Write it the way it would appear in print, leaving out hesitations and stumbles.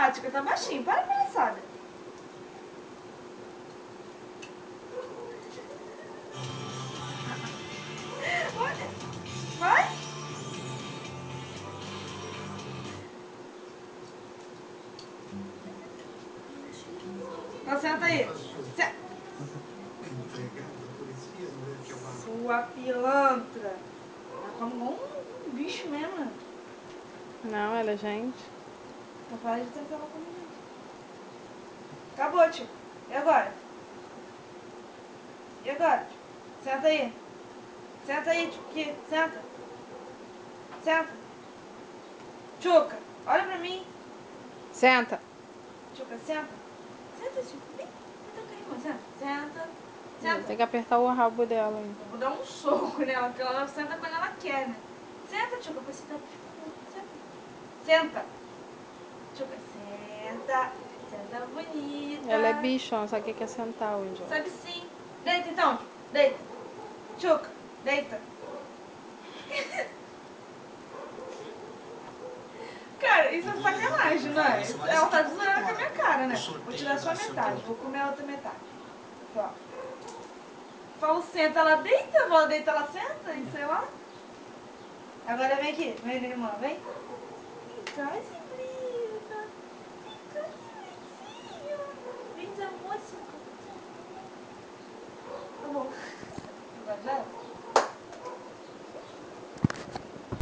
Ah, Tchuca, tá baixinho. Para, palhaçada. Olha. Vai. Então senta aí. Senta. Sua pilantra. Ela come igual um bicho mesmo. Não, ela é gente. Não para de tentar ela comigo. Acabou, tio. E agora? E agora? Senta aí. Senta aí, tio. Aqui. Senta. Senta. Tchuca, olha pra mim. Senta. Tchuca, senta. Senta, tio. Vem. Senta aqui, irmã. Senta. Senta. Senta. Tem que apertar o rabo dela aí. Eu vou dar um soco nela, porque ela senta quando ela quer, né? Senta, Tchuca, pra sentar. Senta. Senta. Tchuca, senta. Senta bonita. Ela é bichona, só que quer sentar hoje, ó. Sabe sim. Deita então. Deita. Tchuca, deita. Cara, isso é sacanagem, não é? Ela tá zoando com a minha cara, né? Vou tirar só metade, vou comer a outra metade. Aqui, ó. Falo senta, ela deita, ela deita, ela senta, e sei lá. Agora vem aqui, vem, irmã, vem. Traz,